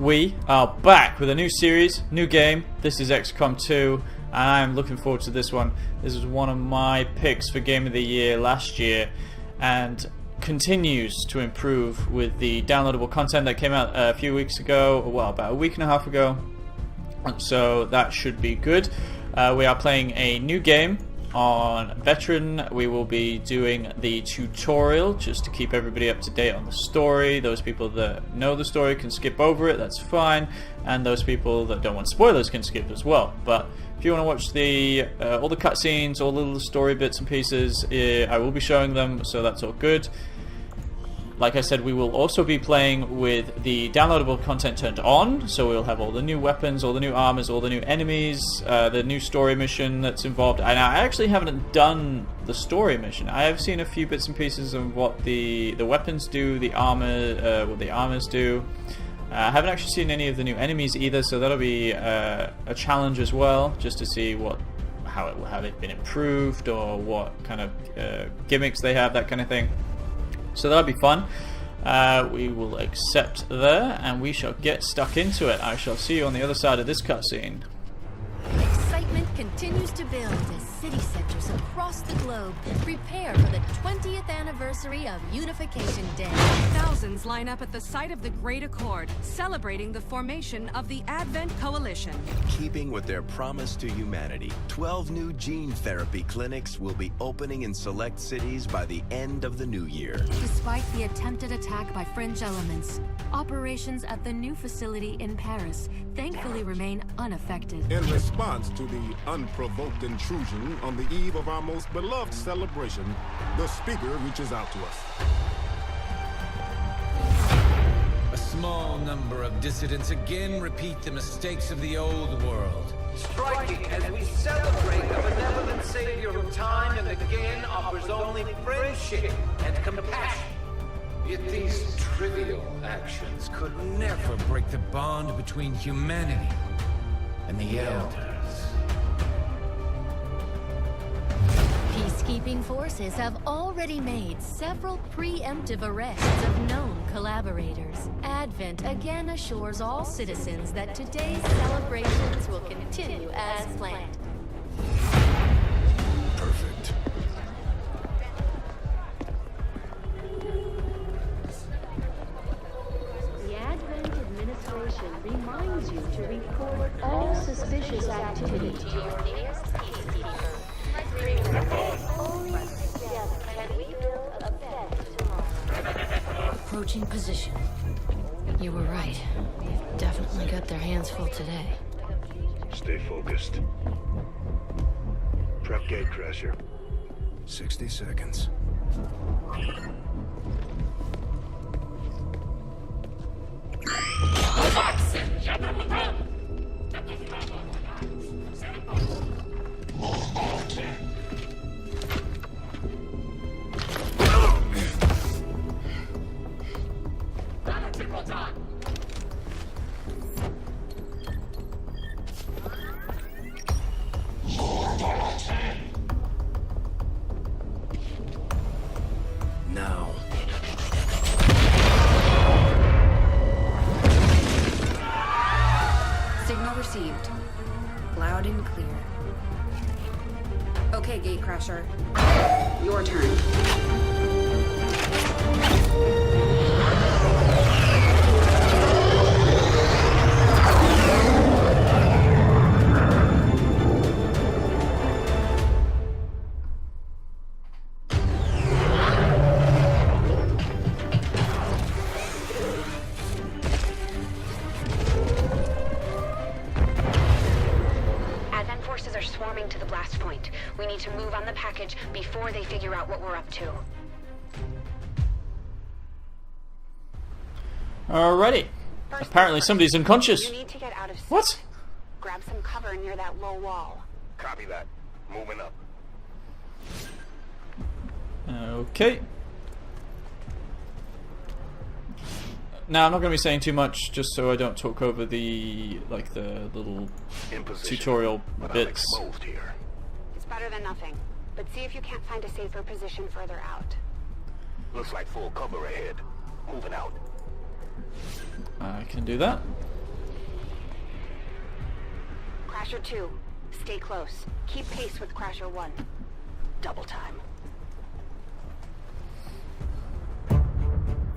we are back with a new series, new game. This is XCOM 2, and I'm looking forward to this one. This was one of my picks for Game of the Year last year, and continues to improve with the downloadable content that came out a few weeks ago, well, about a week and a half ago. So that should be good. We are playing a new game on Veteran. We will be doing the tutorial just to keep everybody up to date on the story. Those people that know the story can skip over it, that's fine, and those people that don't want spoilers can skip as well. But if you want to watch the all the cutscenes, all the little story bits and pieces, I will be showing them, so that's all good. Like I said, we will also be playing with the downloadable content turned on, so we'll have all the new weapons, all the new armors, all the new enemies, the new story mission that's involved. And I actually haven't done the story mission. I have seen a few bits and pieces of what the weapons do, the armor, what the armors do. I haven't actually seen any of the new enemies either, so that'll be a challenge as well, just to see how they've been improved or what kind of gimmicks they have, that kind of thing. So that'll be fun. We will accept there, and we shall get stuck into it. I shall see you on the other side of this cutscene. Excitement continues to build as city centers across the globe prepare for the 20th anniversary of Unification Day. Thousands line up at the site of the Great Accord, celebrating the formation of the Advent Coalition. Keeping with their promise to humanity, 12 new gene therapy clinics will be opening in select cities by the end of the new year. Despite the attempted attack by fringe elements, operations at the new facility in Paris thankfully remain unaffected. In response to the unprovoked intrusion on the eve of our most beloved celebration, the speaker reaches out to us. A small number of dissidents again repeat the mistakes of the old world. Striking as we celebrate the benevolent savior of time and again offers only friendship and compassion. Yet these trivial actions could never break the bond between humanity and the Elders. Peacekeeping forces have already made several preemptive arrests of known collaborators. Advent again assures all citizens that today's celebrations will continue as planned. Perfect. The Advent administration reminds you to report all suspicious activity to your nearest peacekeeper. Only together can we build a better tomorrow. Approaching position. You were right. They've definitely got their hands full today. Stay focused. Prep gatecrasher. 60 seconds. Now. Signal received. Loud and clear. Okay, Gatecrasher. Your turn. Advent forces are swarming to the blast point. We need to move on the package before they figure out what we're up to. Alrighty. Apparently somebody's unconscious. You need to get out of sight. What? Grab some cover near that low wall. Copy that. Moving up. Okay. Now I'm not going to be saying too much, just so I don't talk over the little tutorial bits. Here. It's better than nothing, but see if you can't find a safer position further out. Looks like full cover ahead. Moving out. I can do that. Crasher 2, stay close. Keep pace with Crasher 1. Double time.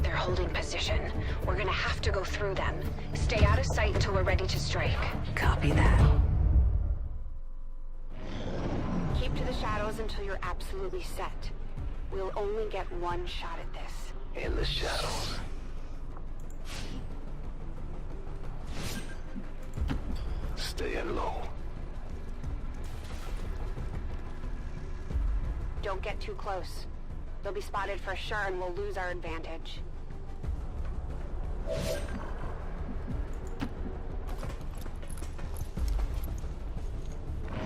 They're holding position. We're gonna have to go through them. Stay out of sight until we're ready to strike. Copy that. Keep to the shadows until you're absolutely set. We'll only get one shot at this. In the shadows. Staying low. Don't get too close. They'll be spotted for sure and we'll lose our advantage.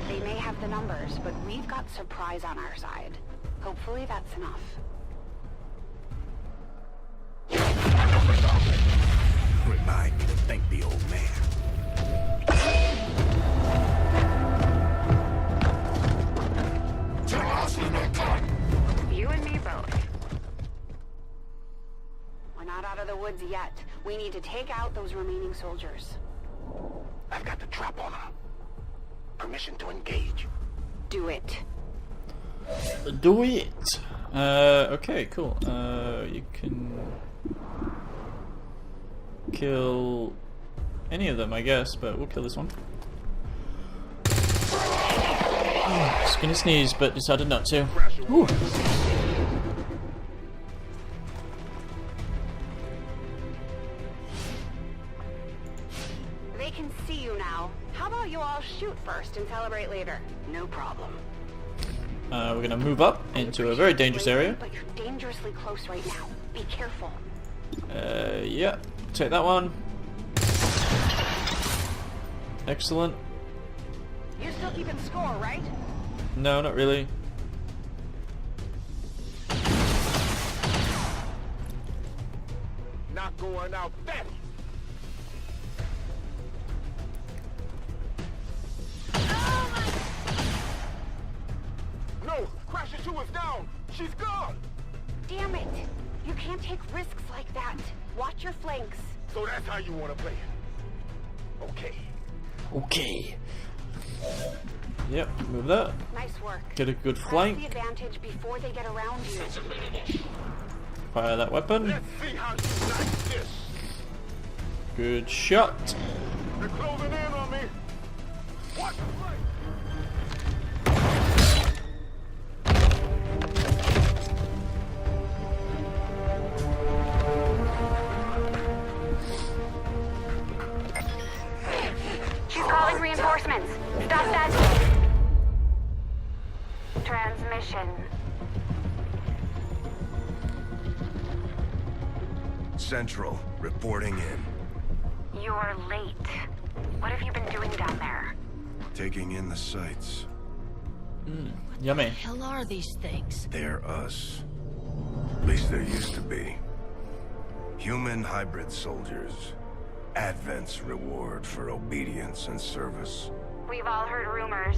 They may have the numbers, but we've got surprise on our side. Hopefully that's enough. Remind me to thank the old man. You and me both. We're not out of the woods yet. We need to take out those remaining soldiers. I've got the trap on them. Permission to engage. Do it. Do it! Okay, cool. You can kill any of them, I guess, but we'll kill this one. Oh, I was gonna sneeze, but decided not to. Ooh. They can see you now. How about you all shoot first and celebrate later? No problem. We're gonna move up into a very dangerous area. But you're dangerously close right now. Be careful. Yeah. Take that one. Excellent. You're still keeping score, right? No, not really. Not going out that. No! Crasher 2 is down! She's gone! Damn it! You can't take risks like that. Watch your flanks. So that's how you want to play it. Okay. Okay. Yep, move that. Nice work. Get a good Press flank. the advantage before they get around you. Fire that weapon. Let's see how you like this. Good shot. They're closing in on me. Watch the flank. She's calling reinforcements. Stop that. Transmission. Central, reporting in. You're late. What have you been doing down there? Taking in the sights. Yummy. Hell are these things? They're us. At least there used to be. Human hybrid soldiers. Advent's reward for obedience and service. We've all heard rumors.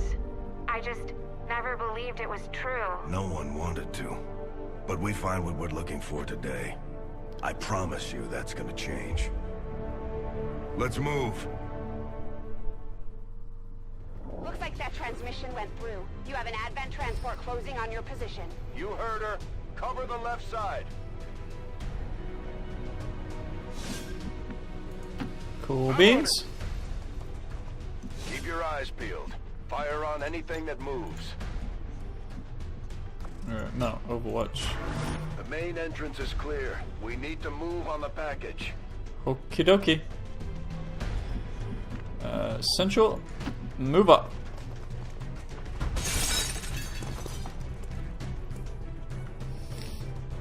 I just never believed it was true. No one wanted to. But we find what we're looking for today. I promise you that's gonna change. Let's move. Looks like that transmission went through. You have an Advent transport closing on your position. You heard her. Cover the left side. Cool beans. Keep your eyes peeled. Fire on anything that moves. No, Overwatch. The main entrance is clear. We need to move on the package. Okie dokie. Central, move up.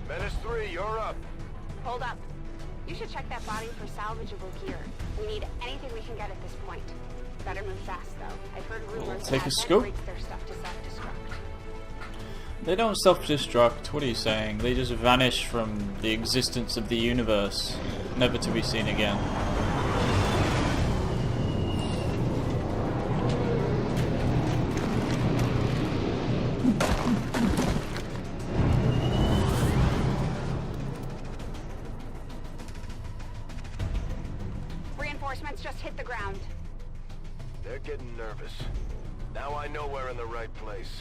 Menace 3, you're up. Hold up. You should check that body for salvageable gear. We need anything we can get at this point. Better move fast, though. I've heard rumors take a that scope. breaks their stuff to self-destruct. They don't self-destruct. What are you saying? They just vanish from the existence of the universe, never to be seen again. Reinforcements just hit the ground. They're getting nervous. Now I know we're in the right place.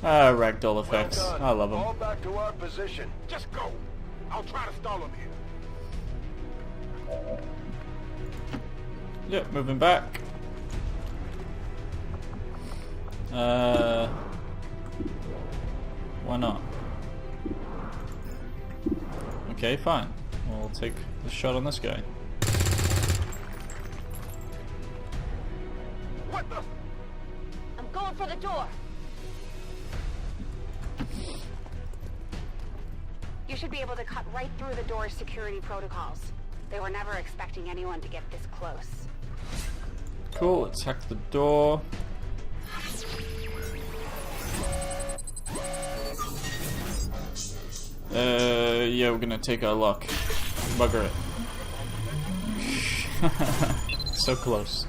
Ah, ragdoll effects. Well done. I love them. Fall back to our position. Just go. I'll try to stall him here. Yep, moving back. Why not? Okay, fine. We'll take the shot on this guy. What the? I'm going for the door. You should be able to cut right through the door's security protocols. They were never expecting anyone to get this close. Cool, let's hack the door. Yeah, we're gonna take our luck. Bugger it. So close.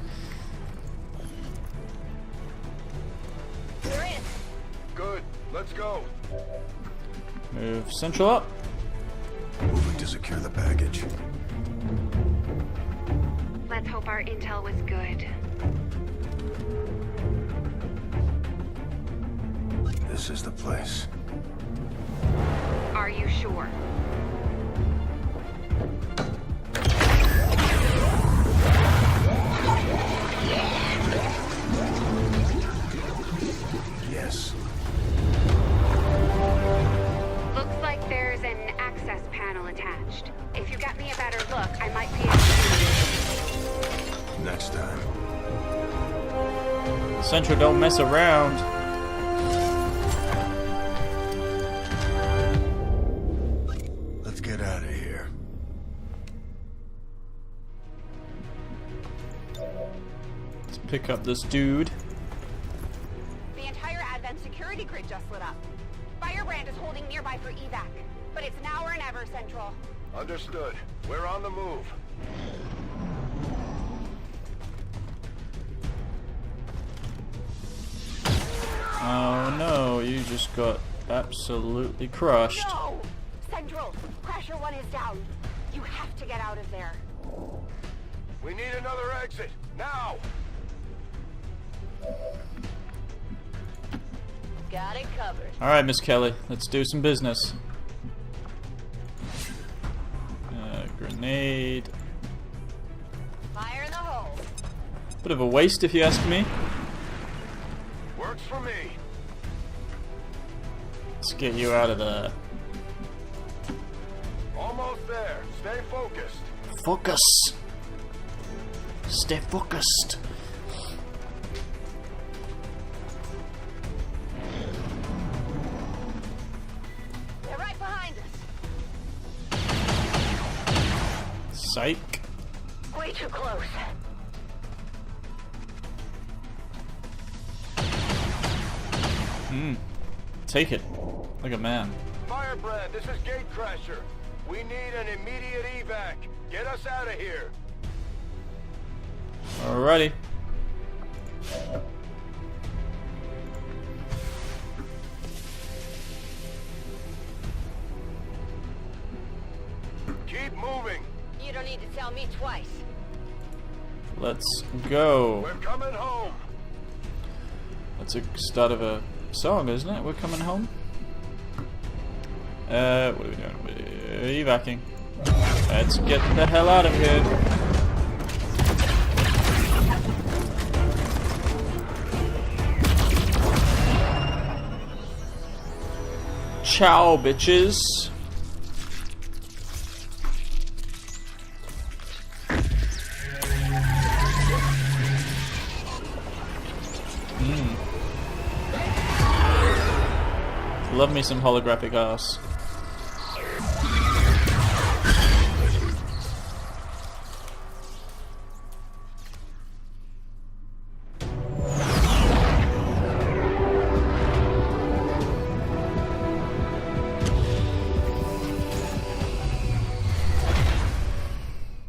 We're in. Good. Let's go. Move central up. Moving to secure the package. Let's hope our intel was good. This is the place. Are you sure? Yes. Looks like there's an access panel attached. If you got me a better look, I might be able to... Next time. Central, don't mess around. Let's get out of here. Let's pick up this dude. The entire Advent security grid just lit up. Firebrand is holding nearby for evac, but it's now or never, Central. Understood. We're on the move. Oh no, you just got absolutely crushed. No! Central, Crasher 1 is down. You have to get out of there. We need another exit. Now! Got it covered. Alright, Miss Kelly, let's do some business. Grenade. Fire in the hole. Bit of a waste if you ask me. Works for me. Let's get you out of there. Almost there. Stay focused. Focus. Stay focused. They're right behind us. Psych. Way too close. Take it. Like a man. Firebrand, this is Gatecrasher. We need an immediate evac. Get us out of here. Alrighty. Keep moving. You don't need to tell me twice. Let's go. We're coming home. That's a start of a song, isn't it? We're coming home. What are we doing? We're evacing. Let's get the hell out of here. Ciao, bitches. Love me some holographic ass.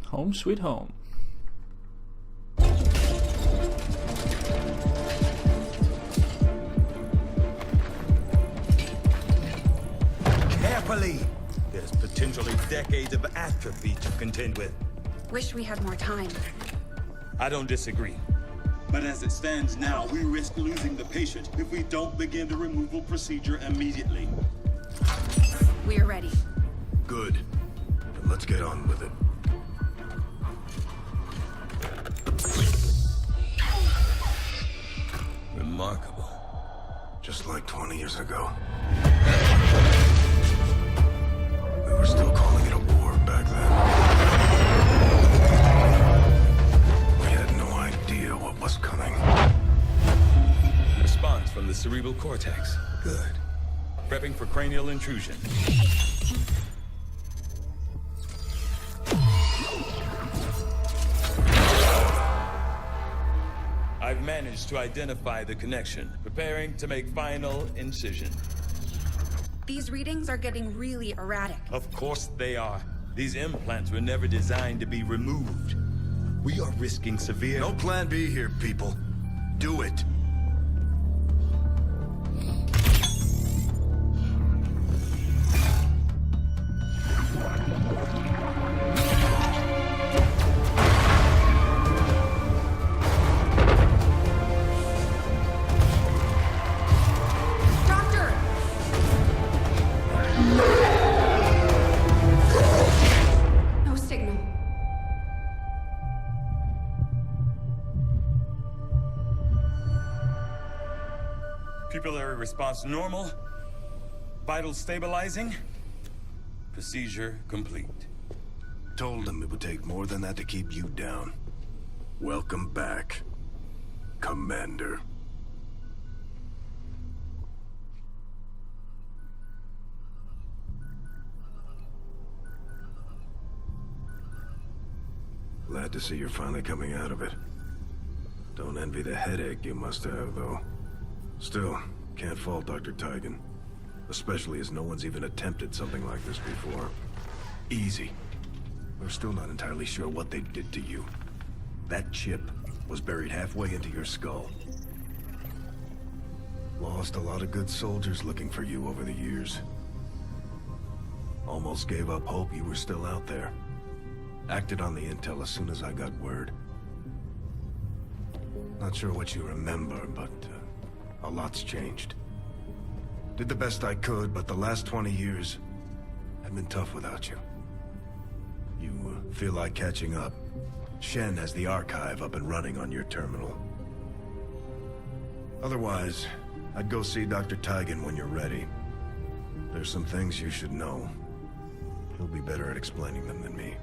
Home sweet home. believe there's potentially decades of atrophy to contend with. Wish we had more time. I don't disagree. But as it stands now, we risk losing the patient if we don't begin the removal procedure immediately. We're ready. Good. Then let's get on with it. Remarkable. Just like 20 years ago. We were still calling it a war back then. We had no idea what was coming. Response from the cerebral cortex. Good. Prepping for cranial intrusion. I've managed to identify the connection. Preparing to make final incision. These readings are getting really erratic. Of course they are. These implants were never designed to be removed. We are risking severe... No plan B here, people. Do it. Pupillary response normal. Vital stabilizing. Procedure complete. Told them it would take more than that to keep you down. Welcome back, Commander. Glad to see you're finally coming out of it. Don't envy the headache you must have, though. Still, can't fault Dr. Tigan. Especially as no one's even attempted something like this before. Easy. We're still not entirely sure what they did to you. That chip was buried halfway into your skull. Lost a lot of good soldiers looking for you over the years. Almost gave up hope you were still out there. Acted on the intel as soon as I got word. Not sure what you remember, but a lot's changed. Did the best I could, but the last 20 years have been tough without you. You feel like catching up? Shen has the archive up and running on your terminal. Otherwise, I'd go see Dr. Tigan when you're ready. There's some things you should know. He'll be better at explaining them than me.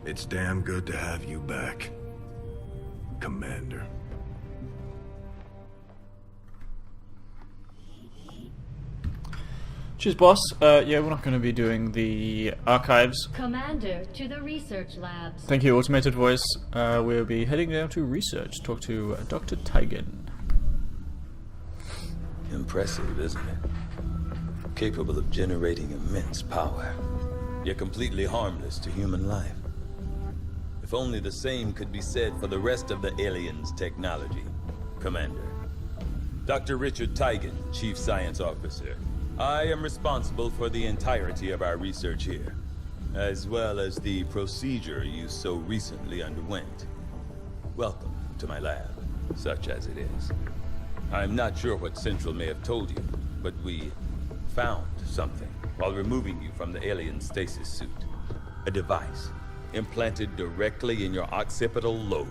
It's damn good to have you back, Commander. Cheers, boss. Yeah, we're not going to be doing the archives. Commander, to the research labs. Thank you, automated voice. We'll be heading down to research, talk to Dr. Tigan. Impressive, isn't it? Capable of generating immense power, yet completely harmless to human life. If only the same could be said for the rest of the aliens' technology, Commander. Dr. Richard Tigan, Chief Science Officer. I am responsible for the entirety of our research here, as well as the procedure you so recently underwent. Welcome to my lab, such as it is. I'm not sure what Central may have told you, but we found something while removing you from the alien stasis suit. A device implanted directly in your occipital lobe.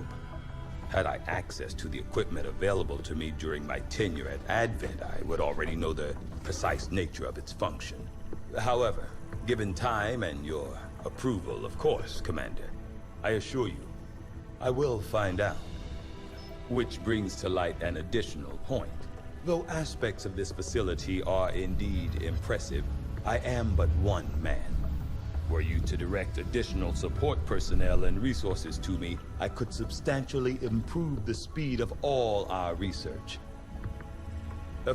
Had I access to the equipment available to me during my tenure at Advent, I would already know the precise nature of its function. However, given time and your approval, of course, Commander, I assure you, I will find out. Which brings to light an additional point. Though aspects of this facility are indeed impressive, I am but one man. Were you to direct additional support personnel and resources to me, I could substantially improve the speed of all our research.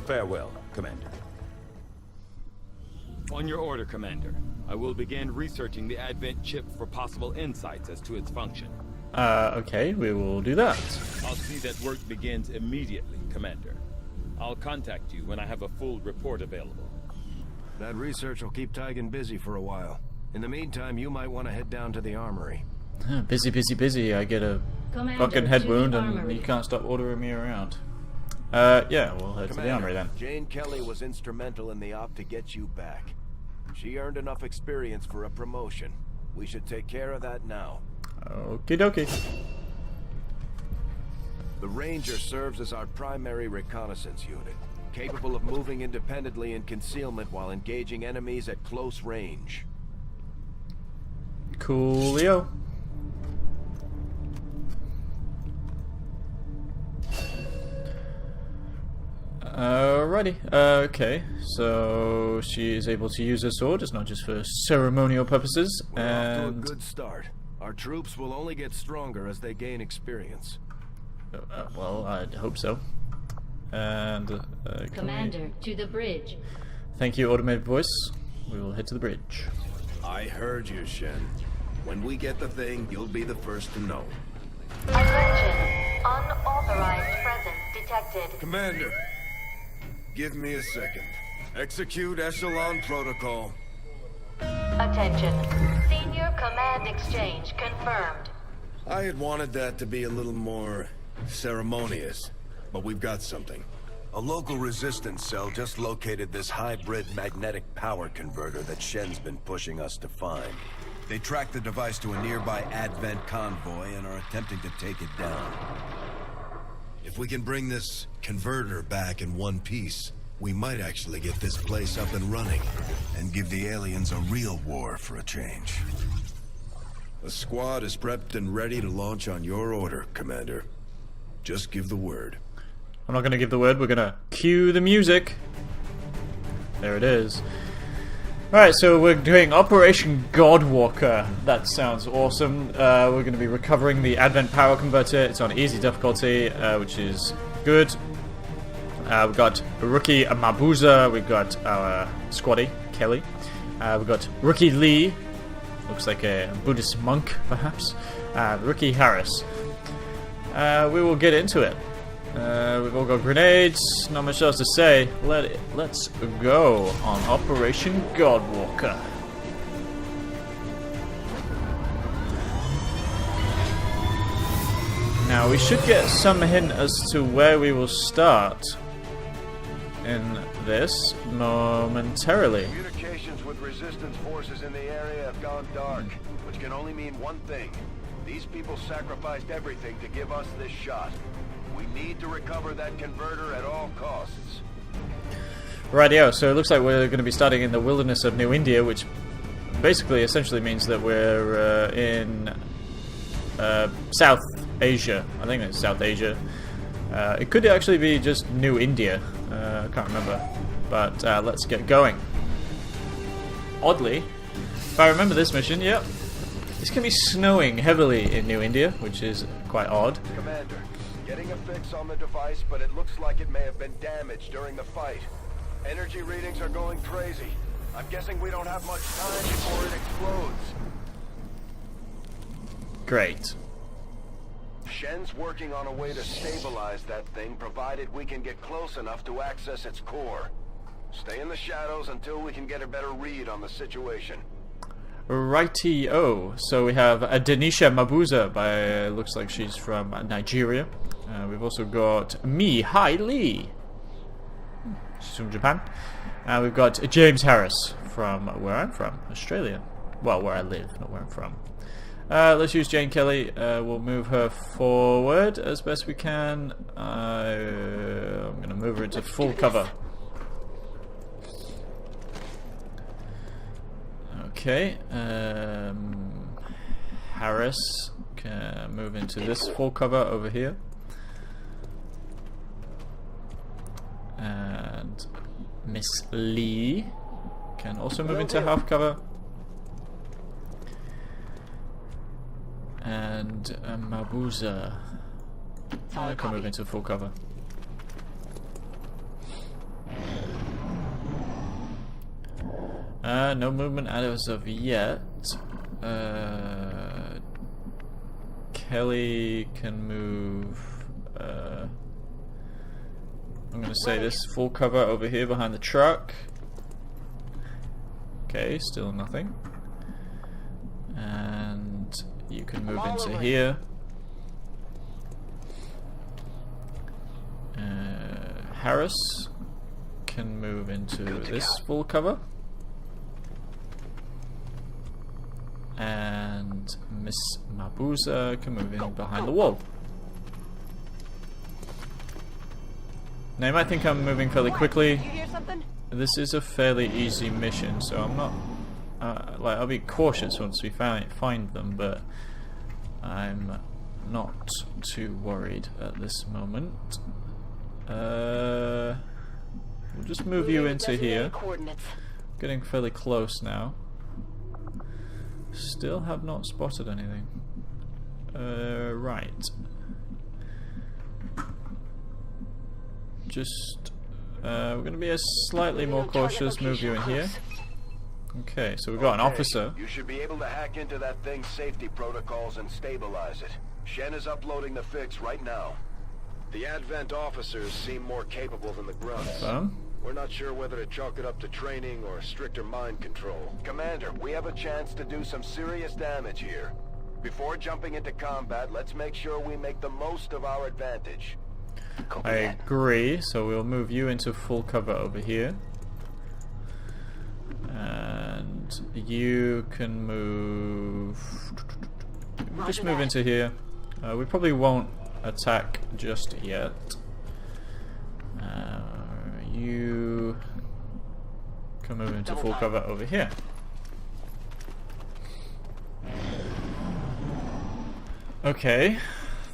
Farewell, Commander. On your order, Commander. I will begin researching the Advent chip for possible insights as to its function. Okay, we will do that. I'll see that work begins immediately, Commander. I'll contact you when I have a full report available. That research will keep Tigan busy for a while. In the meantime, you might want to head down to the armory. Busy, busy, busy. I get a Commander, fucking head to the wound and armory. you can't stop ordering me around. Yeah, we'll head to the armory then. Jane Kelly was instrumental in the op to get you back. She earned enough experience for a promotion. We should take care of that now. Okie dokie. The Ranger serves as our primary reconnaissance unit, capable of moving independently in concealment while engaging enemies at close range. Coolio. Alrighty. Okay, so she is able to use her sword. It's not just for ceremonial purposes. We're off to a And good start. Our troops will only get stronger as they gain experience. well, I'd hope so. And Commander, to the bridge. thank you, automated voice. We will head to the bridge. I heard you, Shen. When we get the thing, you'll be the first to know. Attention. Unauthorized presence detected. Commander, give me a second. Execute Echelon Protocol. Attention. Senior command exchange confirmed. I had wanted that to be a little more ceremonious, but we've got something. A local resistance cell just located this hybrid magnetic power converter that Shen's been pushing us to find. They tracked the device to a nearby Advent convoy and are attempting to take it down. If we can bring this converter back in one piece, we might actually get this place up and running and give the aliens a real war for a change. The squad is prepped and ready to launch on your order, Commander. Just give the word. I'm not going to give the word. We're going to cue the music. There it is. Alright, so we're doing Operation Godwalker. That sounds awesome. We're going to be recovering the Advent Power Converter. It's on easy difficulty, which is good. We've got Rookie Mabuza. We've got our squaddy, Kelly. We've got Rookie Lee. Looks like a Buddhist monk, perhaps. Rookie Harris. We will get into it. We've all got grenades. Not much else to say. Let's go on Operation Godwalker. Now we should get some hint as to where we will start in this momentarily. Communications with resistance forces in the area have gone dark, which can only mean one thing. These people sacrificed everything to give us this shot. We need to recover that converter at all costs. Rightio, so it looks like we're going to be starting in the wilderness of New India, which basically essentially means that we're in South Asia. I think it's South Asia. It could actually be just New India. I can't remember. But let's get going. Oddly, if I remember this mission, yep. It's going to be snowing heavily in New India, which is quite odd. Commander, getting a fix on the device, but it looks like it may have been damaged during the fight. Energy readings are going crazy. I'm guessing we don't have much time before it explodes. Great. Shen's working on a way to stabilize that thing, provided we can get close enough to access its core. Stay in the shadows until we can get a better read on the situation. Righty-o. So we have Denisha Mabuza, looks like she's from Nigeria. We've also got Hai Lee. She's from Japan. We've got James Harris from where I'm from, Australia. Well, where I live, not where I'm from. Let's use Jane Kelly. We'll move her forward as best we can. I'm going to move her into full cover. Okay. Harris can move into this full cover over here. And Miss Lee can also move into half cover. And Mabuza can move into full cover. No movement as of yet. Kelly can move I'm going to say this full cover over here behind the truck. Okay, still nothing. And you can move into here. Harris can move into this full cover. And Miss Mabuza can move in behind the wall. Now you might think I'm moving fairly quickly. This is a fairly easy mission, so I'm not like, I'll be cautious once we find them, but I'm not too worried at this moment. We'll just move you into here. Getting fairly close now. Still have not spotted anything. Right. Just we're going to be slightly more cautious. Move you in here. Okay, so we've got an officer. You should be able to hack into that thing's safety protocols and stabilize it. Shen is uploading the fix right now. The Advent officers seem more capable than the grunts. We're not sure whether to chalk it up to training or stricter mind control. Commander, we have a chance to do some serious damage here. Before jumping into combat, let's make sure we make the most of our advantage. I agree, so we'll move you into full cover over here. And you can move... just move into here. We probably won't attack just yet. You can move into full cover over here. Okay,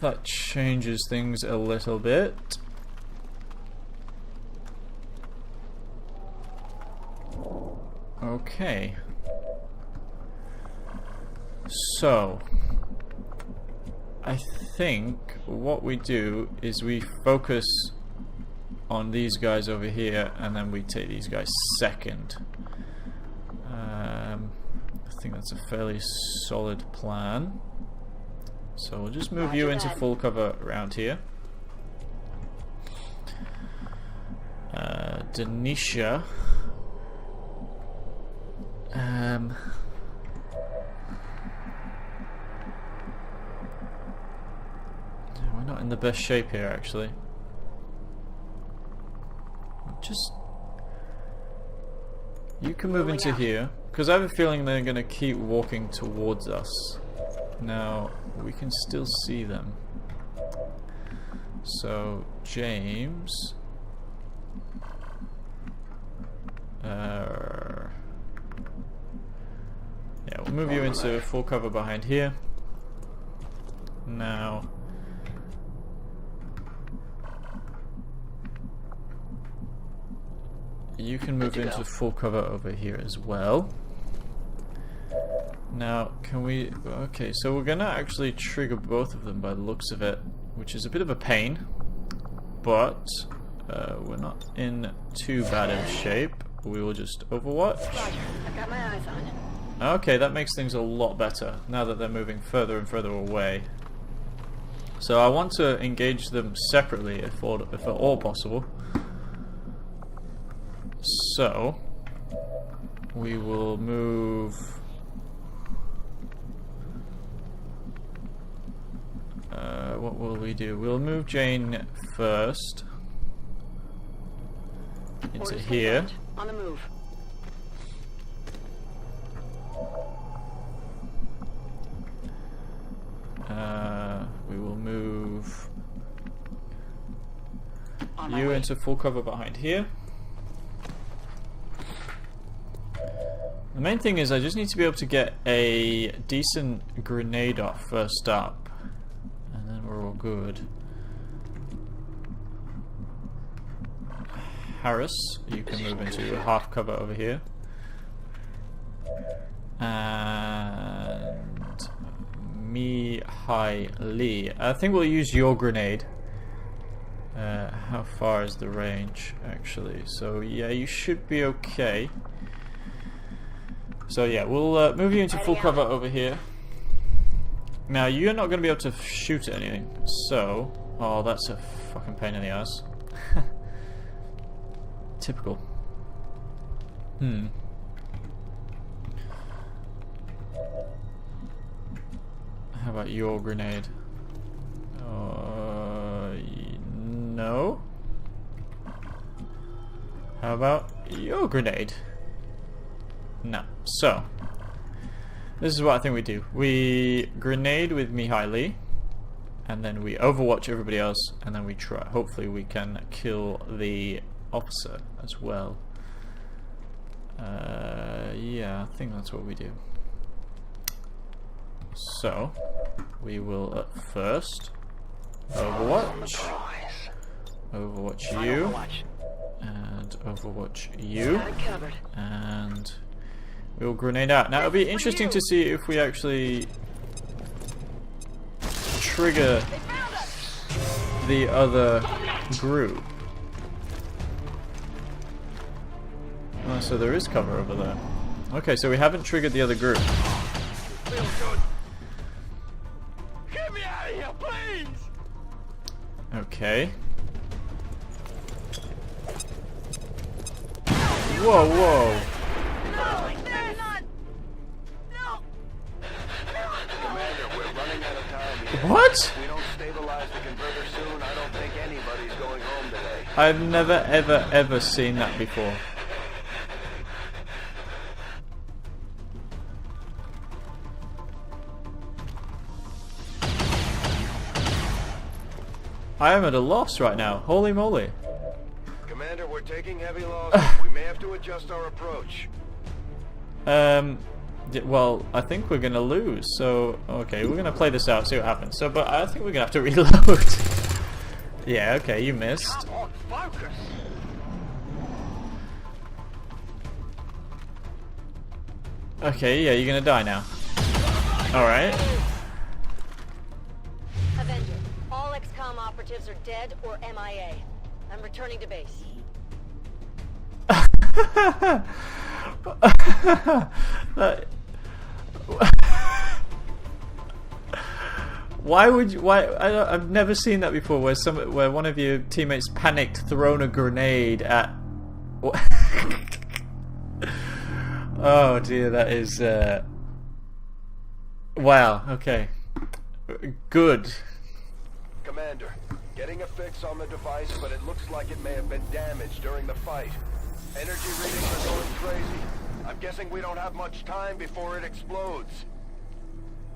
that changes things a little bit. Okay. So, I think what we do is we focus on these guys over here, and then we take these guys second. I think that's a fairly solid plan. So we'll just move you into full cover around here. Denisha. We're not in the best shape here, actually. Just... you can move into here, because I have a feeling they're going to keep walking towards us. Now, we can still see them. So, James... yeah, we'll move you into full cover behind here. Now... you can move into full cover over here as well. Now, can we... okay, so we're gonna actually trigger both of them by the looks of it, which is a bit of a pain, but we're not in too bad of shape. We will just overwatch. I've got my eyes on it. Okay, that makes things a lot better now that they're moving further and further away. So I want to engage them separately if at all possible. So we will move what will we do? We'll move Jane first into here. On the move. We will move you into full cover behind here. The main thing is I just need to be able to get a decent grenade off first up, and then we're all good. Harris, you can move into half cover over here. And Mihai Lee, I think we'll use your grenade. How far is the range, actually? So yeah, you should be okay. So yeah, we'll move you into full cover over here. Now you're not going to be able to shoot at anything, so... oh, that's a fucking pain in the ass. Typical. How about your grenade? No. How about your grenade? No. So, this is what I think we do. We grenade with Mihaly, and then we overwatch everybody else, and then we try. Hopefully we can kill the officer as well. Yeah, I think that's what we do. So, we will at first overwatch you, and overwatch you, and we'll grenade out. Now it'll be interesting to see if we actually trigger the other group. Oh, so there is cover over there. Okay, so we haven't triggered the other group. Get me out of here, please! Okay. Whoa, whoa. Commander, we're running out of time here. What? If we don't stabilize the converter soon, I don't think anybody's going home today. I've never ever seen that before. I am at a loss right now. Holy moly. Commander, we're taking heavy losses. We may have to adjust our approach. Well, I think we're gonna lose. So, okay, we're gonna play this out, see what happens. So, but I think we're gonna have to reload. Yeah, okay, you missed. Focus. Okay, yeah, you're gonna die now. Alright. Avenger, all XCOM operatives are dead or MIA. I'm returning to base. Why would you? I've never seen that before. Where one of your teammates panicked, thrown a grenade at. Oh dear, that is. Wow. Okay. Good. Commander, getting a fix on the device, but it looks like it may have been damaged during the fight. Energy readings are going crazy. I'm guessing we don't have much time before it explodes.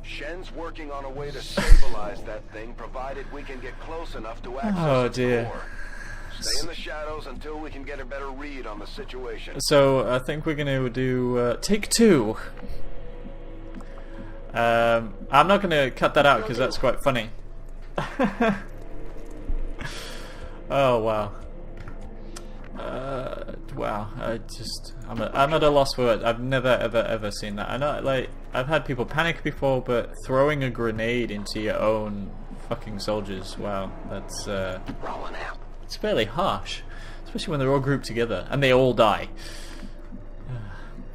Shen's working on a way to stabilize that thing, provided we can get close enough to access its core. Stay in the shadows until we can get a better read on the situation. So I think we're going to do take two. I'm not going to cut that out because that's quite funny. Oh wow. Wow. I'm at a loss for words. I've never ever seen that. I know, like, I've had people panic before, but throwing a grenade into your own fucking soldiers, wow, that's it's fairly harsh, especially when they're all grouped together and they all die.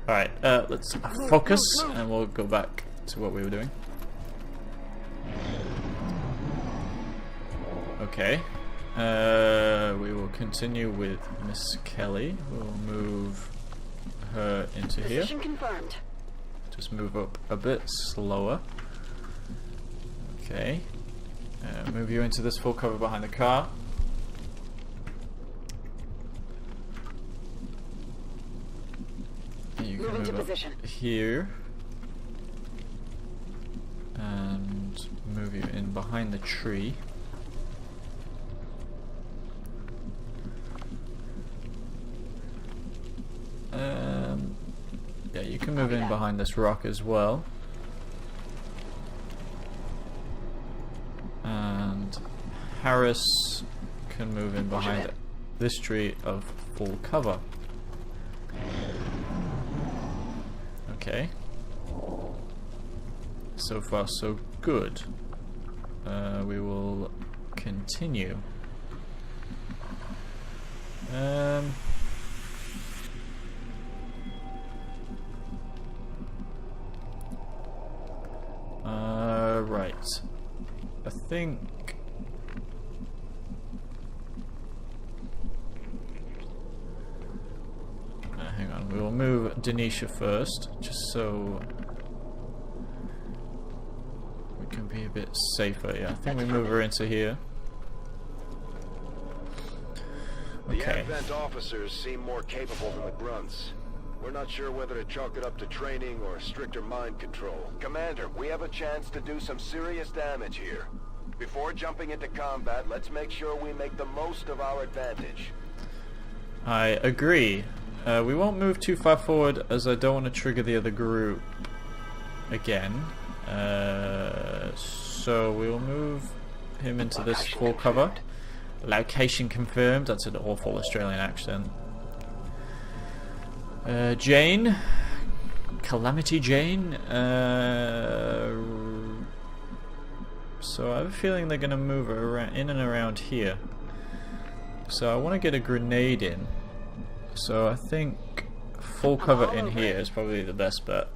All right, let's focus, and we'll go back to what we were doing. Okay. We will continue with Miss Kelly. We'll move her into here. Position confirmed. Just move up a bit slower. Okay. Move you into this full cover behind the car. You can move up here. And move you in behind the tree. Yeah, you can move in behind this rock as well. And Harris can move in behind this tree of full cover. Okay. So far so good. We will continue. Right. I think We will move Denisha first, just so we can be a bit safer. Yeah, I think we move her into here. The Okay. Advent officers seem more capable than the grunts. We're not sure whether to chalk it up to training or stricter mind control. Commander, we have a chance to do some serious damage here. Before jumping into combat, let's make sure we make the most of our advantage. I agree. We won't move too far forward as I don't want to trigger the other group again. So we will move him into this full cover. Location confirmed. That's an awful Australian accent. Jane. Calamity Jane. So I have a feeling they're going to move her around, in and around here. So I want to get a grenade in. So I think full cover in here is probably the best bet.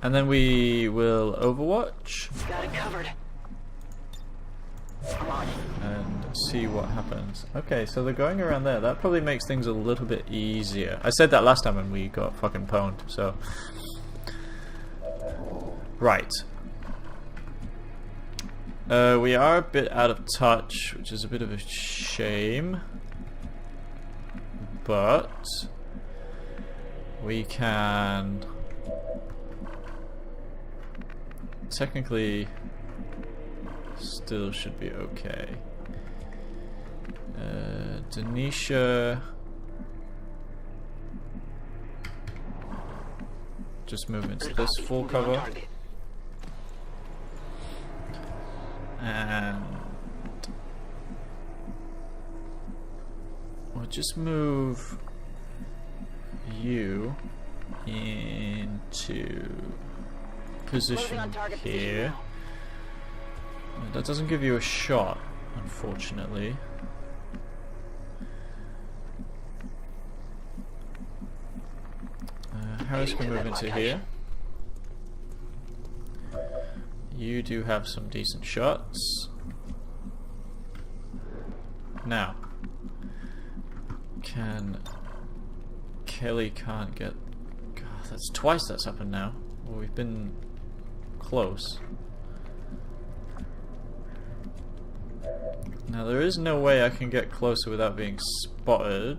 And then we will Overwatch. Got it covered. Come on. And see what happens. Okay, so they're going around there. That probably makes things a little bit easier. I said that last time when we got fucking pwned, so... Right. We are a bit out of touch, which is a bit of a shame. But... we can... technically... still should be okay. Denisha... just move into this full cover. And we'll just move you into position here. That doesn't give you a shot, unfortunately. Harris can move into here. You do have some decent shots. Now, Kelly can't get... God, that's twice that's happened now. Well, we've been close. Now there is no way I can get closer without being spotted,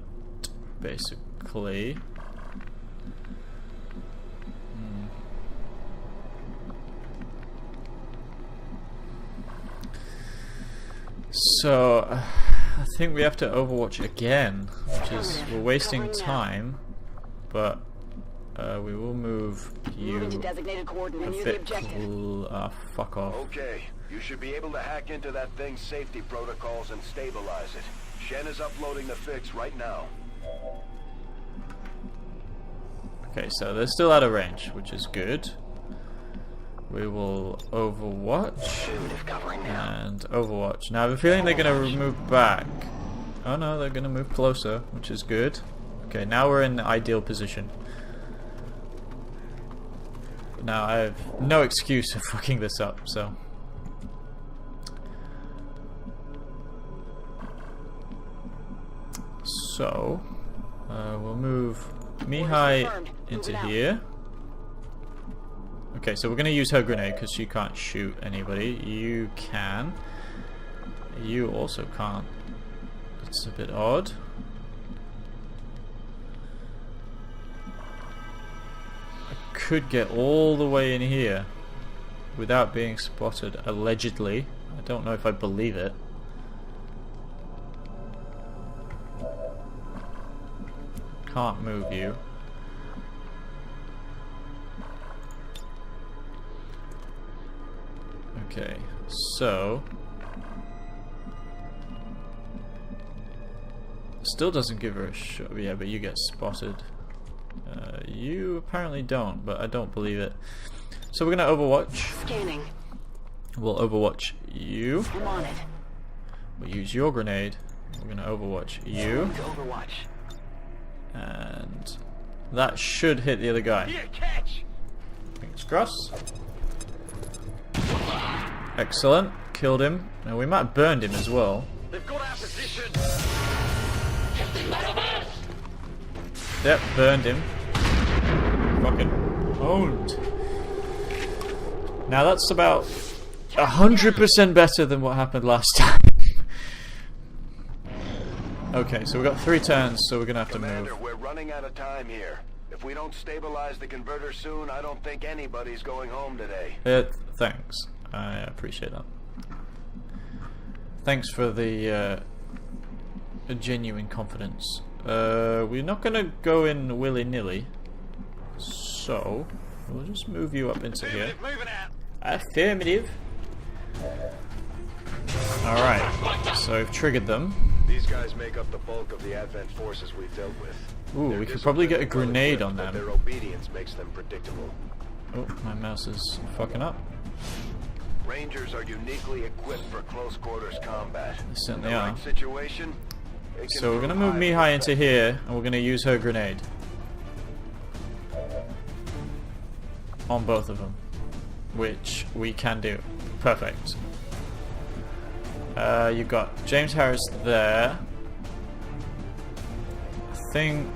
basically. So, I think we have to Overwatch again, which is, we're wasting time, but we will move you a bit fuck off. Okay, you should be able to hack into that thing's safety protocols and stabilize it. Shen is uploading the fix right now. Okay, so they're still out of range, which is good. We will Overwatch and Overwatch. Now I have a feeling they're going to move back. Oh no, they're going to move closer, which is good. Okay, now we're in the ideal position. Now I have no excuse for fucking this up, so... So, we'll move Mihai into here. Okay, so we're going to use her grenade because she can't shoot anybody. You can. You also can't. That's a bit odd. I could get all the way in here without being spotted, allegedly. I don't know if I believe it. Can't move you. Okay, so still doesn't give her a shot. Yeah, but you get spotted. You apparently don't, but I don't believe it. So we're gonna Overwatch. Scanning. We'll Overwatch you. I'm on it. We'll use your grenade. We're gonna Overwatch you. Overwatch. And that should hit the other guy. Here, catch. Fingers crossed. Excellent. Killed him. Now we might have burned him as well. They've got our position. Yep, burned him. Fucking owned. Now that's about 100% better than what happened last time. Okay, so we've got 3 turns, so we're gonna have to Commander, move. we're running out of time here. If we don't stabilize the converter soon, I don't think anybody's going home today. Thanks. I appreciate that. Thanks for the genuine confidence. We're not gonna go in willy-nilly, so we'll just move you up into here. Affirmative. Alright, so we've triggered them. These guys make up the bulk of the Advent forces we've dealt with. Ooh, we could probably get a grenade on them. Their obedience makes them predictable. Oh, my mouse is fucking up. Rangers are uniquely equipped for close quarters combat. They certainly In the are. right situation, they can So we're gonna prove move Mihai into here, and we're gonna use her grenade on both of them, which we can do. Perfect. You've got James Harris there. I think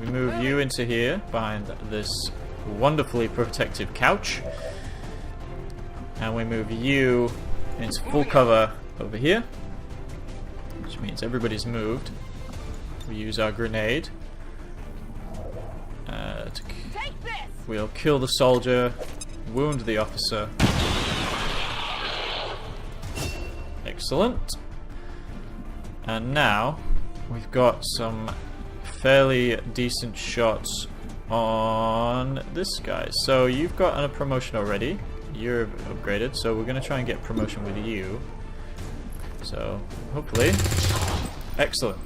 we move you into here behind this wonderfully protective couch, and we move you into full cover over here, which means everybody's moved. We use our grenade. We'll kill the soldier, wound the officer. Excellent. And now we've got some fairly decent shots on this guy. So you've got a promotion already. You're upgraded, so we're going to try and get promotion with you. So hopefully. Excellent.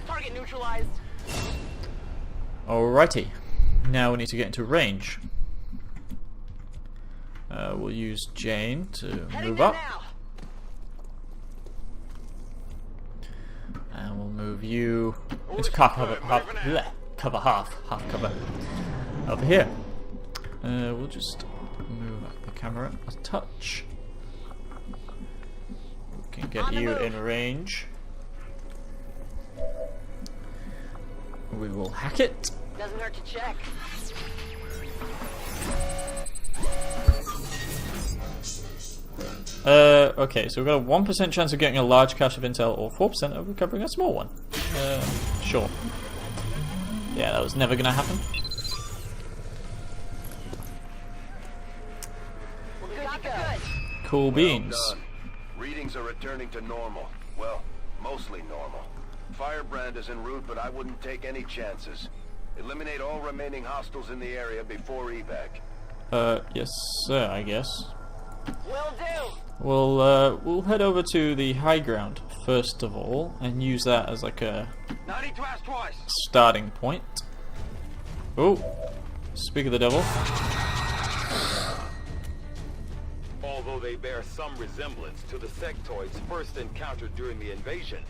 Target neutralized. Alrighty. Now we need to get into range. We'll use Jane to move up. And we'll move you into cover half cover over here. We'll just move up the camera a touch. We can get you in range. We will hack it. Doesn't hurt to check. Okay, so we've got a 1% chance of getting a large cache of intel, or 4% of recovering a small one. Sure. Yeah, that was never gonna happen. Cool beans. Well done. Readings are returning to normal. Well, mostly normal. Firebrand is en route, but I wouldn't take any chances. Eliminate all remaining hostiles in the area before evac. Yes, sir, I guess. Will do. We'll head over to the high ground first of all, and use that as like a starting point. Oh, speak of the devil. Although they bear some resemblance to the sectoids first encountered during the invasion,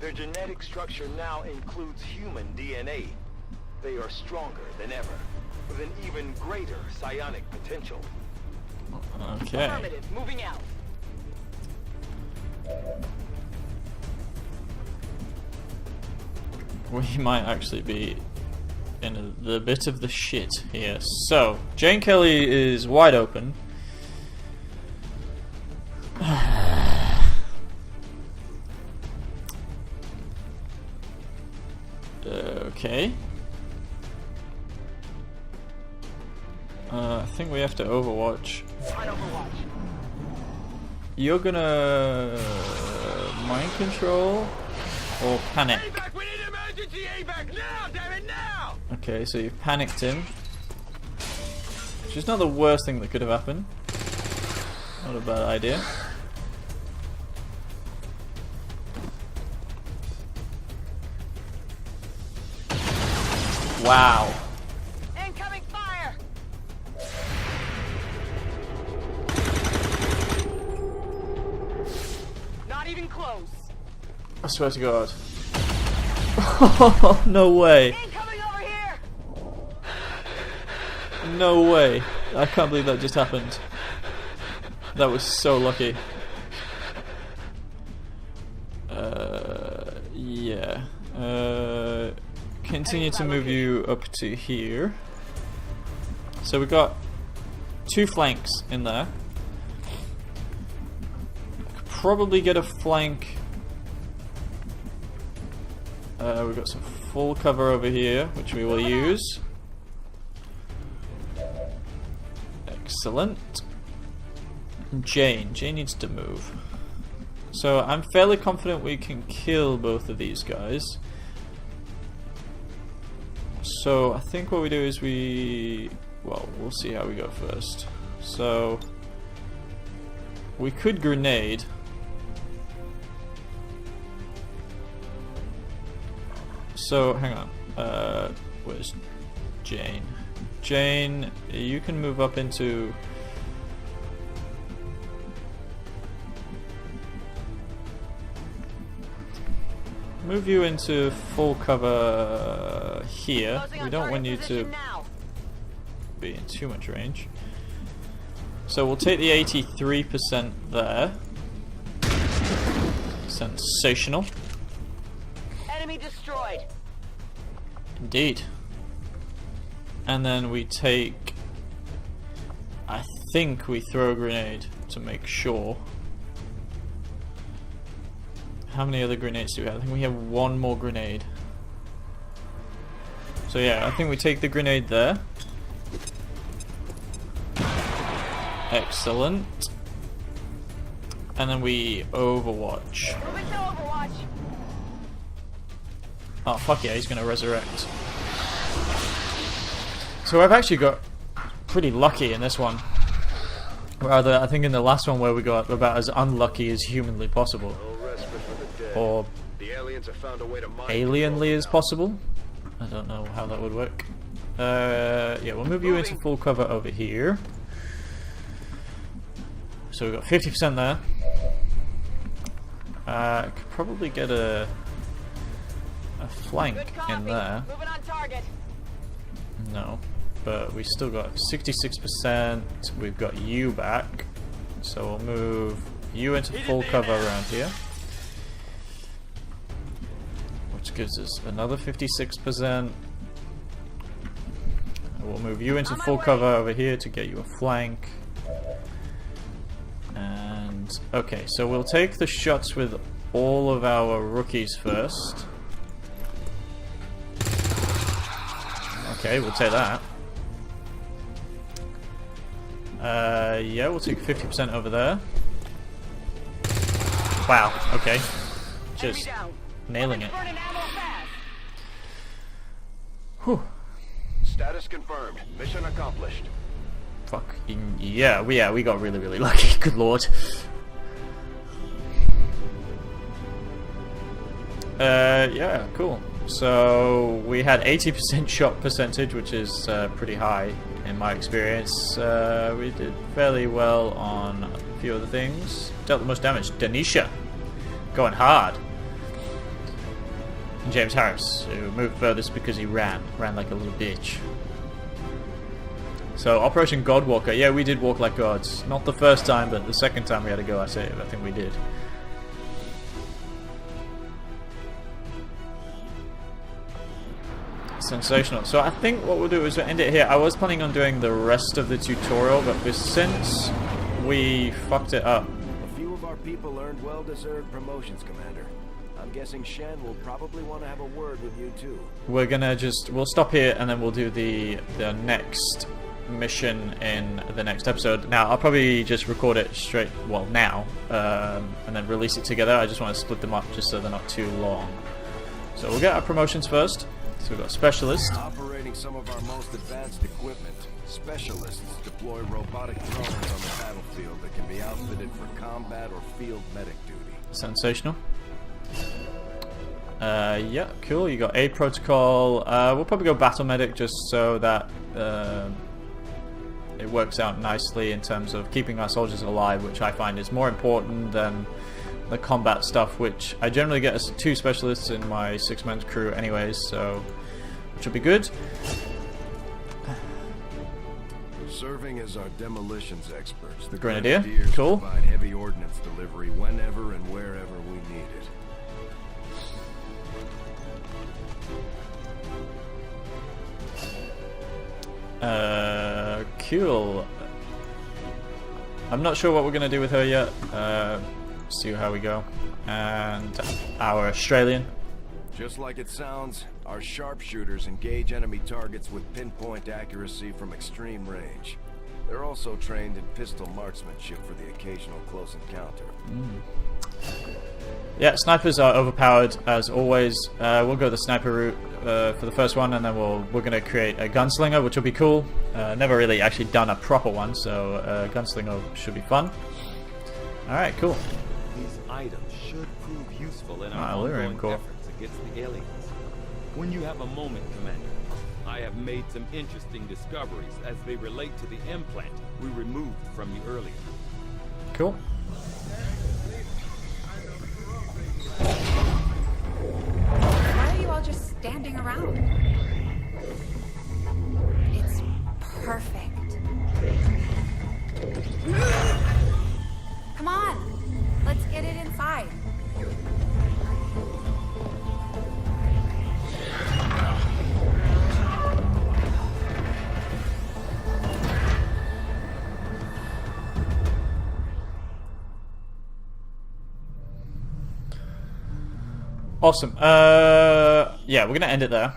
their genetic structure now includes human DNA. They are stronger than ever, with an even greater psionic potential. Okay. Affirmative. Moving out. We might actually be in the bit of the shit here. So, Jane Kelly is wide open. Okay. I think we have to Overwatch. You're gonna mind control or panic. We need emergency evac now, damn it, now! Okay, so you've panicked him, which is not the worst thing that could have happened. Not a bad idea. Wow. Incoming fire. Not even close. I swear to God. Oh, no way. Incoming over here. No way. I can't believe that just happened. That was so lucky. Yeah. Continue to move you up to here. So we've got 2 flanks in there. Could probably get a flank. We've got some full cover over here, which we will use. Excellent. Jane needs to move. So I'm fairly confident we can kill both of these guys. So I think what we do is we'll see how we go first. So we could grenade. So hang on. Where's Jane? Jane, you can move up into... Move you into full cover here. We don't want you to be in too much range. So we'll take the 83% there. Sensational. Enemy destroyed. Indeed. And then we take... I think we throw a grenade to make sure. How many other grenades do we have? I think we have 1 more grenade. So yeah, I think we take the grenade there. Excellent. And then we Overwatch. Moving to Overwatch. Oh fuck yeah, he's gonna resurrect. So I've actually got pretty lucky in this one. Rather, I think in the last one where we got about as unlucky as humanly possible. Or alienly as possible. I don't know how that would work. Yeah, we'll move you into full cover over here. So we've got 50% there. Could probably get a flank in there. Moving on target. No, but we still got 66%. We've got you back, so we'll move you into full cover around here, which gives us another 56%. We'll move you into full cover over here to get you a flank. And okay, so we'll take the shots with all of our rookies first. Okay, we'll take that. Yeah, we'll take 50% over there. Wow, okay. Just nailing it. Whew. Status confirmed. Mission accomplished. Fucking yeah, we got really, really lucky. Good lord. Yeah, cool. So we had 80% shot percentage, which is pretty high in my experience. We did fairly well on a few other things. Dealt the most damage. Denisha, going hard. And James Harris, who moved furthest because he ran like a little bitch. So Operation Godwalker, yeah, we did walk like gods. Not the first time, but the second time we had to go, I think we did. Sensational. So I think what we'll do is we'll end it here. I was planning on doing the rest of the tutorial, but since we fucked it up. A few of our people earned well-deserved promotions, Commander. I'm guessing Shen will probably want to have a word with you too. We're gonna we'll stop here and then we'll do the next mission in the next episode. Now I'll probably just record it straight, well now, and then release it together. I just want to split them up just so they're not too long. So we'll get our promotions first. So we've got Specialist. Operating some of our most advanced equipment, Specialists deploy robotic drones on the battlefield that can be outfitted for combat or field medic duty. Sensational. Yeah, cool. You got A protocol. We'll probably go battle medic just so that it works out nicely in terms of keeping our soldiers alive, which I find is more important than the combat stuff, which I generally get as 2 specialists in my 6-man crew anyways, so which will be good. Serving as our demolitions experts, the Grenadier, Grenadiers cool. provide heavy ordnance delivery whenever and wherever we need it. Cool. I'm not sure what we're gonna do with her yet. See how we go. And our Australian. Just like it sounds, our sharpshooters engage enemy targets with pinpoint accuracy from extreme range. They're also trained in pistol marksmanship for the occasional close encounter. Yeah, snipers are overpowered as always. We'll go the sniper route for the first one, and then we're gonna create a gunslinger, which will be cool. Never really actually done a proper one, so gunslinger should be fun. All right, cool. These items should prove useful in our Lyrium, ongoing cool. efforts against the aliens. When you have a moment, Commander, I have made some interesting discoveries as they relate to the implant we removed from you earlier. Cool. Why are you all just standing around? It's perfect. Come on, let's get it inside. Awesome. Yeah, we're gonna end it there.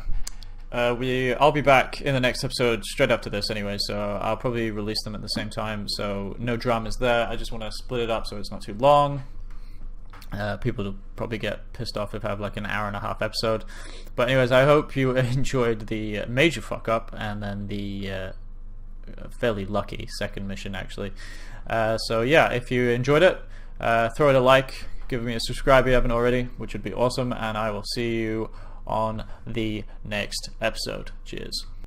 I'll be back in the next episode straight after this anyway, so I'll probably release them at the same time, so no dramas there. I just want to split it up so it's not too long. People will probably get pissed off if I have like an hour-and-a-half episode. But anyways, I hope you enjoyed the major fuck-up and then the fairly lucky second mission, actually. So yeah, if you enjoyed it, throw it a like, give me a subscribe if you haven't already, which would be awesome, and I will see you on the next episode. Cheers.